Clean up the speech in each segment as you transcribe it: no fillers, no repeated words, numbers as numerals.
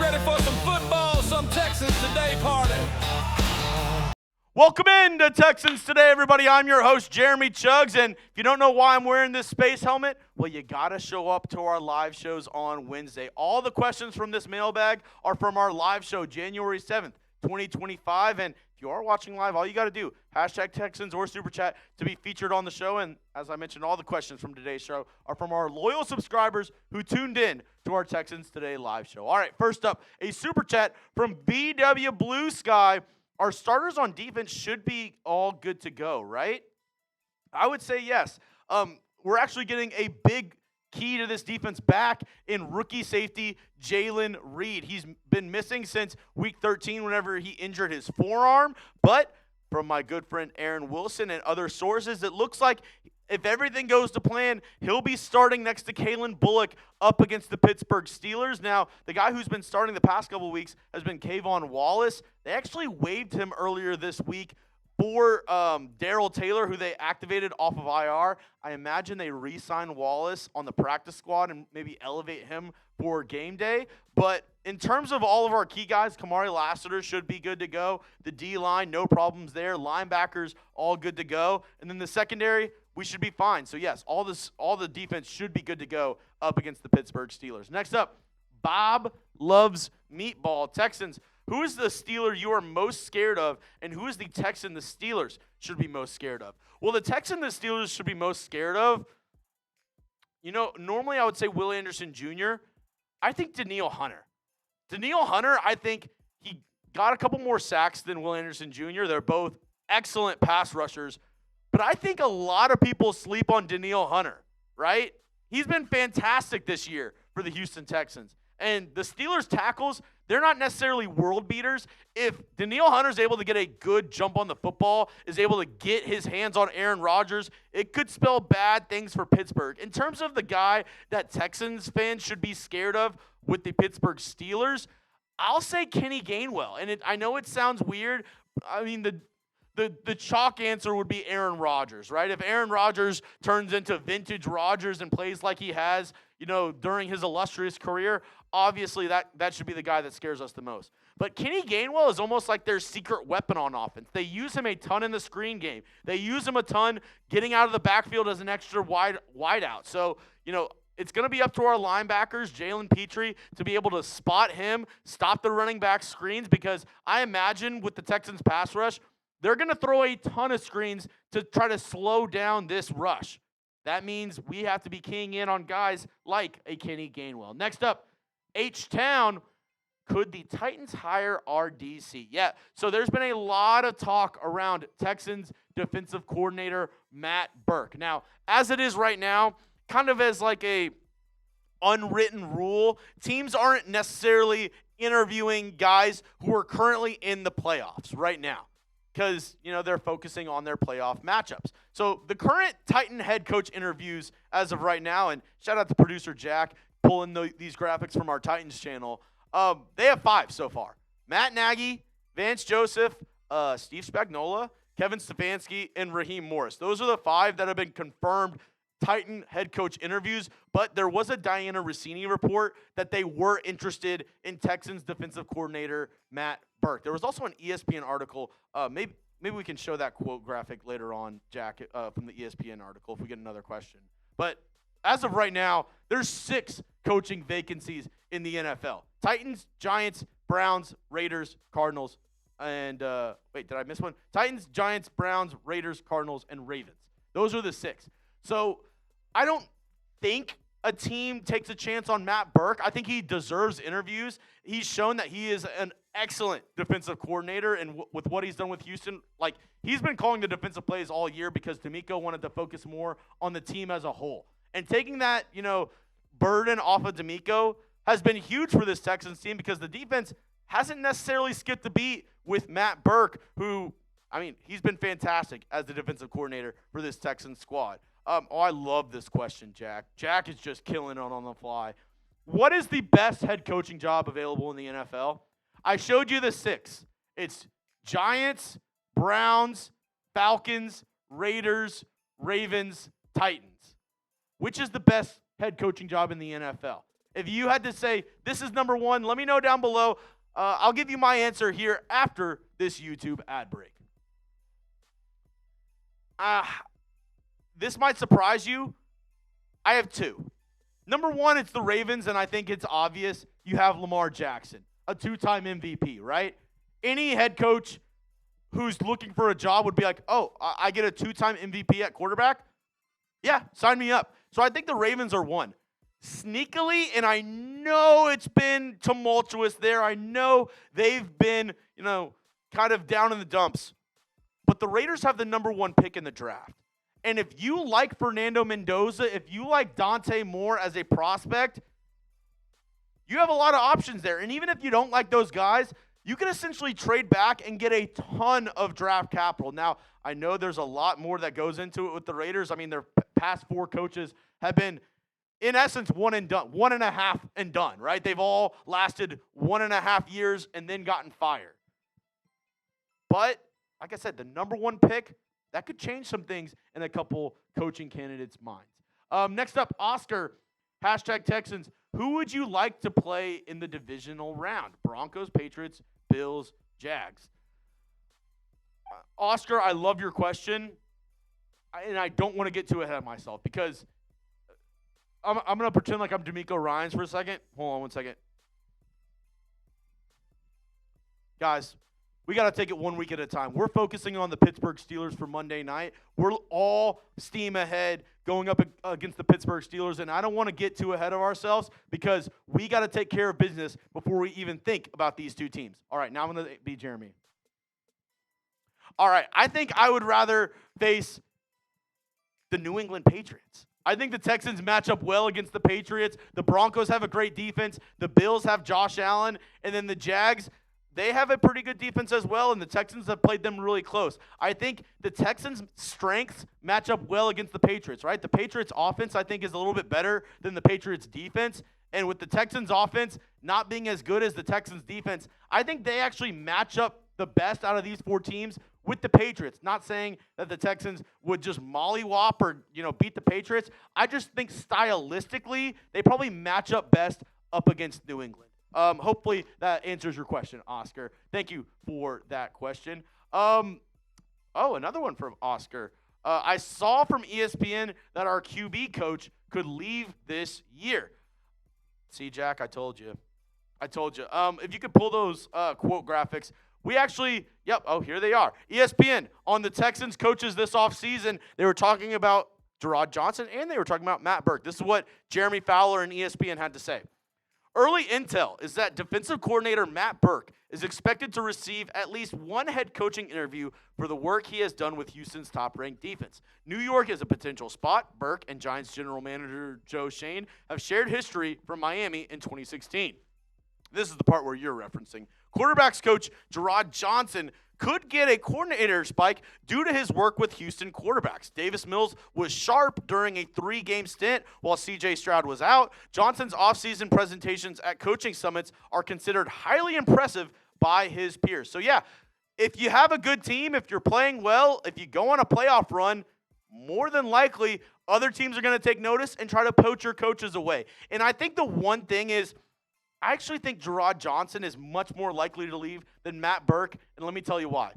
ready for some football, some Texans Today party? Welcome in to Texans Today, everybody. I'm your host, Jeremy Chuggs, and if you don't know why I'm wearing this space helmet, well, you got to show up to our live shows on Wednesday. All the questions from this mailbag are from our live show, January 7th, 2025, and if you are watching live, all you got to do, hashtag Texans or Super Chat to be featured on the show, and as I mentioned, all the questions from today's show are from our loyal subscribers who tuned in to our Texans Today live show. All right, first up, a Super Chat from BW Blue Sky. Our starters on defense should be all good to go, right? I would say yes. We're actually getting a big key to this defense back in rookie safety Jaylen Reed. He's been missing since week 13 whenever he injured his forearm. But from my good friend Aaron Wilson and other sources, it looks like if everything goes to plan, he'll be starting next to Kalen Bullock up against the Pittsburgh Steelers. Now, the guy who's been starting the past couple weeks has been Kayvon Wallace. They actually waived him earlier this week for Darrell Taylor, who they activated off of IR. I imagine they re-sign Wallace on the practice squad and maybe elevate him for game day. But in terms of all of our key guys, Kamari Lassiter should be good to go. The D-line, no problems there. Linebackers, all good to go. And then the secondary, we should be fine. So, yes, all the defense should be good to go up against the Pittsburgh Steelers. Next up, Bob loves meatball. Texans, who is the Steeler you are most scared of, and who is the Texan the Steelers should be most scared of? Well, the Texan the Steelers should be most scared of, normally I would say Will Anderson Jr. I think Danielle Hunter. Danielle Hunter, I think he got a couple more sacks than Will Anderson Jr. They're both excellent pass rushers. But I think a lot of people sleep on Danielle Hunter, right? He's been fantastic this year for the Houston Texans. And the Steelers' tackles, they're not necessarily world beaters. If Danielle Hunter's able to get a good jump on the football, is able to get his hands on Aaron Rodgers, it could spell bad things for Pittsburgh. In terms of the guy that Texans fans should be scared of with the Pittsburgh Steelers, I'll say Kenny Gainwell. And I know it sounds weird. I mean, the chalk answer would be Aaron Rodgers, right? If Aaron Rodgers turns into vintage Rodgers and plays like he has, during his illustrious career, obviously that should be the guy that scares us the most. But Kenny Gainwell is almost like their secret weapon on offense. They use him a ton in the screen game. They use him a ton getting out of the backfield as an extra wide out. So, it's going to be up to our linebackers, Jalen Petrie, to be able to spot him, stop the running back screens, because I imagine with the Texans pass rush, they're going to throw a ton of screens to try to slow down this rush. That means we have to be keying in on guys like a Kenny Gainwell. Next up, H-Town, could the Titans hire RDC? Yeah, so there's been a lot of talk around Texans defensive coordinator Matt Burke. Now, as it is right now, kind of as like a unwritten rule, teams aren't necessarily interviewing guys who are currently in the playoffs right now, because, they're focusing on their playoff matchups. So the current Titan head coach interviews as of right now, and shout out to producer Jack pulling these graphics from our Titans channel, they have 5 so far. Matt Nagy, Vance Joseph, Steve Spagnuolo, Kevin Stefanski, and Raheem Morris. Those are the 5 that have been confirmed Titan head coach interviews, but there was a Diana Rossini report that they were interested in Texans defensive coordinator Matt Burke. There was also an ESPN article. Maybe we can show that quote graphic later on, Jack, from the ESPN article if we get another question. But as of right now, there's 6 coaching vacancies in the NFL. Titans, Giants, Browns, Raiders, Cardinals, and wait, did I miss one? Titans, Giants, Browns, Raiders, Cardinals, and Ravens. Those are the 6. So I don't think a team takes a chance on Matt Burke. I think he deserves interviews. He's shown that he is an excellent defensive coordinator, and with what he's done with Houston, like, he's been calling the defensive plays all year because D'Amico wanted to focus more on the team as a whole. And taking that, burden off of D'Amico has been huge for this Texans team, because the defense hasn't necessarily skipped a beat with Matt Burke, who, he's been fantastic as the defensive coordinator for this Texans squad. I love this question, Jack. Jack is just killing it on the fly. What is the best head coaching job available in the NFL? I showed you the 6. It's Giants, Browns, Falcons, Raiders, Ravens, Titans. Which is the best head coaching job in the NFL? If you had to say, this is number one, let me know down below. I'll give you my answer here after this YouTube ad break. This might surprise you. I have two. Number one, it's the Ravens, and I think it's obvious. You have Lamar Jackson, a two-time MVP, right? Any head coach who's looking for a job would be like, oh, I get a two-time MVP at quarterback? Yeah, sign me up. So I think the Ravens are one. Sneakily, and I know it's been tumultuous there. I know they've been, kind of down in the dumps. But the Raiders have the number one pick in the draft. And if you like Fernando Mendoza, if you like Dante Moore as a prospect, you have a lot of options there. And even if you don't like those guys, you can essentially trade back and get a ton of draft capital. Now, I know there's a lot more that goes into it with the Raiders. I mean, their past four coaches have been, in essence, one and a half and done, right? They've all lasted 1.5 years and then gotten fired. But, like I said, the number one pick, that could change some things in a couple coaching candidates' minds. Next up, Oscar, #Texans. Who would you like to play in the divisional round? Broncos, Patriots, Bills, Jags. Oscar, I love your question, and I don't want to get too ahead of myself because I'm going to pretend like I'm D'Amico Ryans for a second. Hold on one second. Guys, we got to take it 1 week at a time. We're focusing on the Pittsburgh Steelers for Monday night. We're all steam ahead going up against the Pittsburgh Steelers, and I don't want to get too ahead of ourselves because we got to take care of business before we even think about these two teams. All right, now I'm going to be Jeremy. All right, I think I would rather face the New England Patriots. I think the Texans match up well against the Patriots. The Broncos have a great defense. The Bills have Josh Allen, and then the Jags, they have a pretty good defense as well, and the Texans have played them really close. I think the Texans' strengths match up well against the Patriots, right? The Patriots' offense, I think, is a little bit better than the Patriots' defense. And with the Texans' offense not being as good as the Texans' defense, I think they actually match up the best out of these four teams with the Patriots. Not saying that the Texans would just mollywop or, beat the Patriots. I just think stylistically, they probably match up best up against New England. Hopefully that answers your question, Oscar. Thank you for that question. Another one from Oscar. I saw from ESPN that our QB coach could leave this year. See, Jack, I told you. If you could pull those quote graphics. We actually, here they are. ESPN, on the Texans coaches this offseason, they were talking about Jerrod Johnson and they were talking about Matt Burke. This is what Jeremy Fowler and ESPN had to say. Early intel is that defensive coordinator Matt Burke is expected to receive at least one head coaching interview for the work he has done with Houston's top-ranked defense. New York is a potential spot. Burke and Giants general manager Joe Shane have shared history from Miami in 2016. This is the part where you're referencing. Quarterbacks coach Jerrod Johnson could get a coordinator spike due to his work with Houston quarterbacks. Davis Mills was sharp during a 3-game stint while C.J. Stroud was out. Johnson's offseason presentations at coaching summits are considered highly impressive by his peers. So, if you have a good team, if you're playing well, if you go on a playoff run, more than likely other teams are going to take notice and try to poach your coaches away. And I think the one thing is, I actually think Jerrod Johnson is much more likely to leave than Matt Burke, and let me tell you why.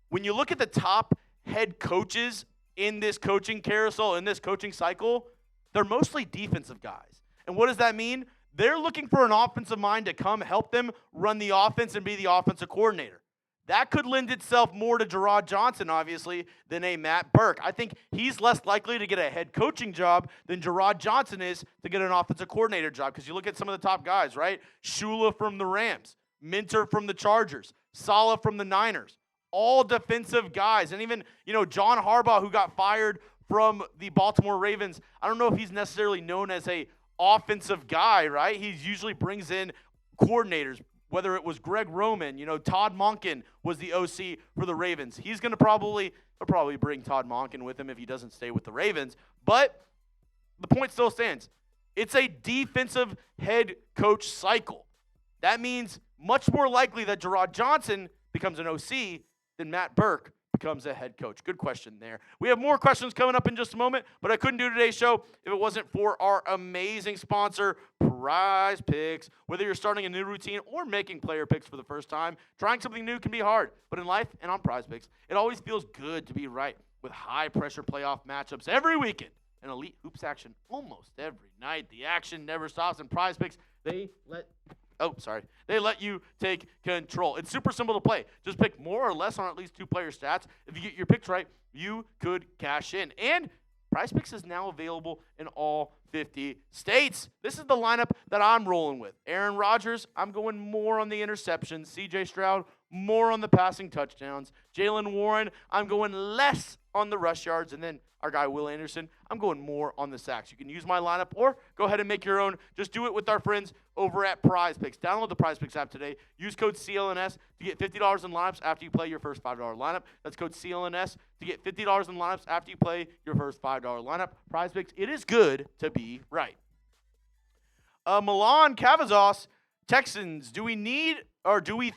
When you look at the top head coaches in this coaching carousel, in this coaching cycle, they're mostly defensive guys. And what does that mean? They're looking for an offensive mind to come help them run the offense and be the offensive coordinator. That could lend itself more to Jerrod Johnson, obviously, than a Matt Burke. I think he's less likely to get a head coaching job than Jerrod Johnson is to get an offensive coordinator job. Because you look at some of the top guys, right? Shula from the Rams, Minter from the Chargers, Saleh from the Niners, all defensive guys. And even, John Harbaugh, who got fired from the Baltimore Ravens, I don't know if he's necessarily known as a offensive guy, right? He usually brings in coordinators. Whether it was Greg Roman, Todd Monken was the OC for the Ravens. He'll probably bring Todd Monken with him if he doesn't stay with the Ravens. But the point still stands. It's a defensive head coach cycle. That means much more likely that Jerrod Johnson becomes an OC than Matt Burke becomes a head coach? Good question there. We have more questions coming up in just a moment, but I couldn't do today's show if it wasn't for our amazing sponsor, Prize Picks. Whether you're starting a new routine or making player picks for the first time, trying something new can be hard. But in life and on Prize Picks, it always feels good to be right with high-pressure playoff matchups every weekend and elite hoops action almost every night. The action never stops, and Prize Picks, they let you take control. It's super simple to play. Just pick more or less on at least 2 player stats. If you get your picks right, you could cash in. And Prize Picks is now available in all 50 states. This is the lineup that I'm rolling with. Aaron Rodgers, I'm going more on the interceptions. CJ Stroud, more on the passing touchdowns. Jaylen Warren, I'm going less on the rush yards. And then our guy Will Anderson, I'm going more on the sacks. You can use my lineup or go ahead and make your own. Just do it with our friends over at Prize Picks. Download the Prize Picks app today. Use code CLNS to get $50 in lineups after you play your first $5 lineup. That's code CLNS to get $50 in lineups after you play your first $5 lineup. Prize Picks, it is good to be right. Milan Cavazos, Texans, do we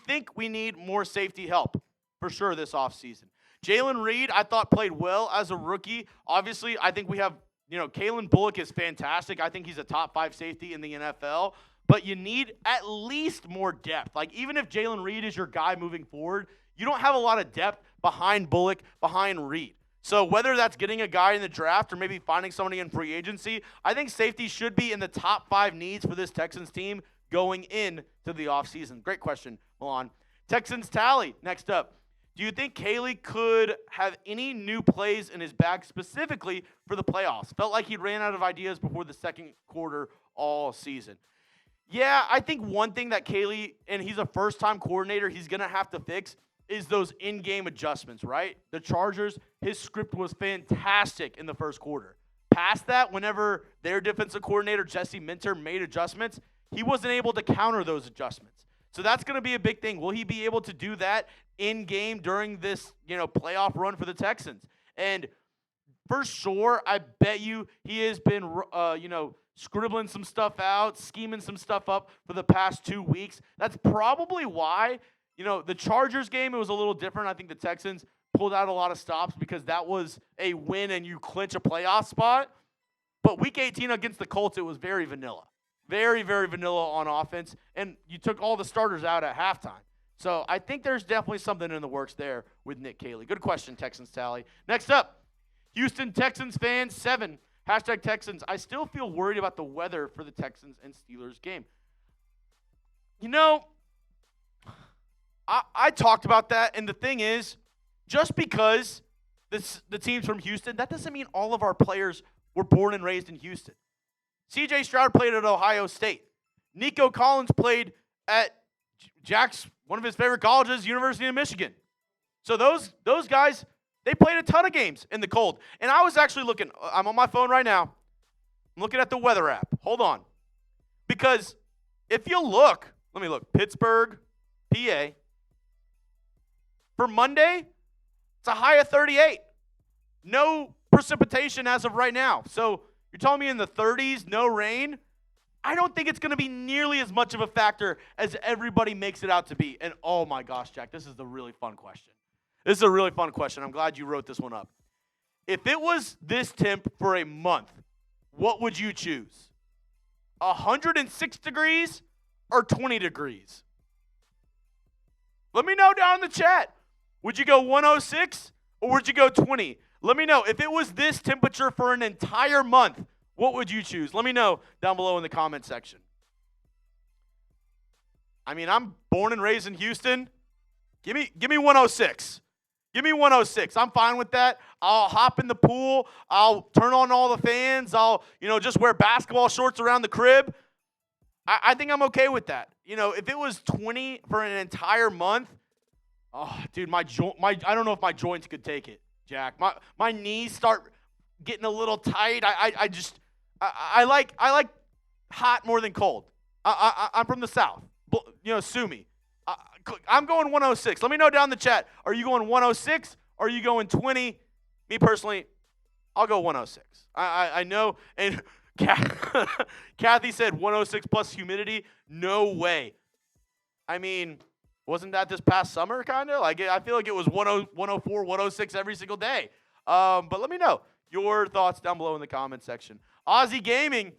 think we need more safety help? For sure this offseason. Jaylen Reed, I thought played well as a rookie. Obviously, I think we have, Kalen Bullock is fantastic. I think he's a top 5 safety in the NFL. But you need at least more depth. Like, even if Jaylen Reed is your guy moving forward, you don't have a lot of depth behind Bullock, behind Reed. So whether that's getting a guy in the draft or maybe finding somebody in free agency, I think safety should be in the top 5 needs for this Texans team going into the offseason. Great question, Milan. Texans tally, next up. Do you think Caley could have any new plays in his bag specifically for the playoffs? Felt like he ran out of ideas before the second quarter all season. Yeah, I think one thing that Caley, and he's a first-time coordinator, he's going to have to fix is those in-game adjustments, right? The Chargers, his script was fantastic in the first quarter. Past that, whenever their defensive coordinator, Jesse Minter, made adjustments, he wasn't able to counter those adjustments. So that's going to be a big thing. Will he be able to do that in-game during this, playoff run for the Texans? And for sure, I bet you he has been, scribbling some stuff out, scheming some stuff up for the past 2 weeks. That's probably why, the Chargers game, it was a little different. I think the Texans pulled out a lot of stops because that was a win and you clinch a playoff spot. But Week 18 against the Colts, it was very vanilla. Very, very vanilla on offense, and you took all the starters out at halftime. So I think there's definitely something in the works there with Nick Caley. Good question, Texans tally. Next up, Houston Texans fans 7, #Texans. I still feel worried about the weather for the Texans and Steelers game. I talked about that, and the thing is, just because the team's from Houston, that doesn't mean all of our players were born and raised in Houston. CJ Stroud played at Ohio State. Nico Collins played at Jack's, one of his favorite colleges, University of Michigan. So those guys, they played a ton of games in the cold. And I was actually looking, I'm on my phone right now. I'm looking at the weather app. Hold on. Because if you look, let me look, Pittsburgh, PA. For Monday, it's a high of 38. No precipitation as of right now. So you're telling me in the 30s, no rain? I don't think it's going to be nearly as much of a factor as everybody makes it out to be. And oh my gosh, Jack, this is a really fun question. This is a really fun question. I'm glad you wrote this one up. If it was this temp for a month, what would you choose? 106 degrees or 20 degrees? Let me know down in the chat. Would you go 106 or would you go 20? Let me know. If it was this temperature for an entire month, what would you choose? Let me know down below in the comment section. I mean, I'm born and raised in Houston. Give me 106. Give me 106. I'm fine with that. I'll hop in the pool. I'll turn on all the fans. I'll, just wear basketball shorts around the crib. I think I'm okay with that. If it was 20 for an entire month, oh, dude, I don't know if my joints could take it. Jack, my knees start getting a little tight. I like hot more than cold. I'm from the South. Sue me. I'm going 106. Let me know down in the chat. Are you going 106 or are you going 20? Me personally, I'll go 106. I know. And Kathy said 106 plus humidity. No way. I mean, Wasn't that this past summer, kind of? Like, I feel like it was 104, 106 every single day. But let me know your thoughts down below in the comment section. Aussie Gaming,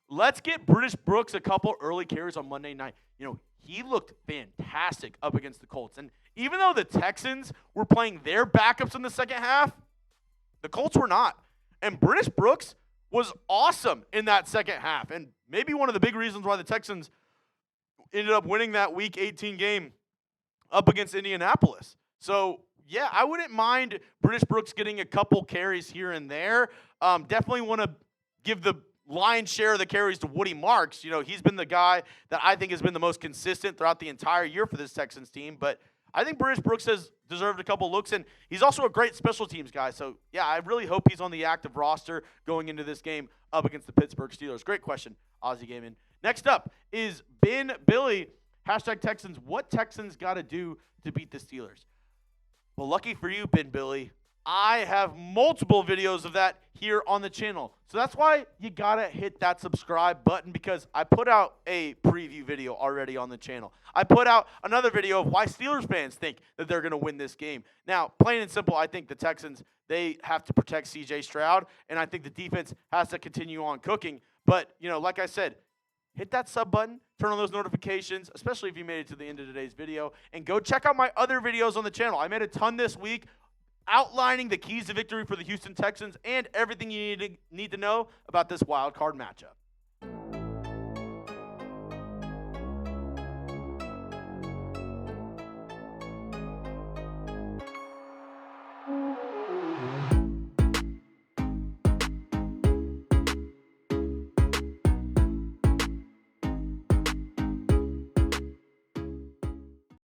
let's get British Brooks a couple early carries on Monday night. He looked fantastic up against the Colts. And even though the Texans were playing their backups in the second half, the Colts were not. And British Brooks was awesome in that second half. And maybe one of the big reasons why the Texans ended up winning that Week 18 game up against Indianapolis. So, yeah, I wouldn't mind British Brooks getting a couple carries here and there. Definitely want to give the lion's share of the carries to Woody Marks. He's been the guy that I think has been the most consistent throughout the entire year for this Texans team. But I think British Brooks has deserved a couple looks, and he's also a great special teams guy. So, yeah, I really hope he's on the active roster going into this game up against the Pittsburgh Steelers. Great question, Aussie Gaming. Next up is Ben Billy, #Texans. What Texans got to do to beat the Steelers? Well, lucky for you, Ben Billy, I have multiple videos of that here on the channel. So that's why you got to hit that subscribe button, because I put out a preview video already on the channel. I put out another video of why Steelers fans think that they're going to win this game. Now, plain and simple, I think the Texans, they have to protect C.J. Stroud, and I think the defense has to continue on cooking. But, like I said, hit that sub button, turn on those notifications, especially if you made it to the end of today's video, and go check out my other videos on the channel. I made a ton this week outlining the keys to victory for the Houston Texans and everything you need to know about this wild card matchup.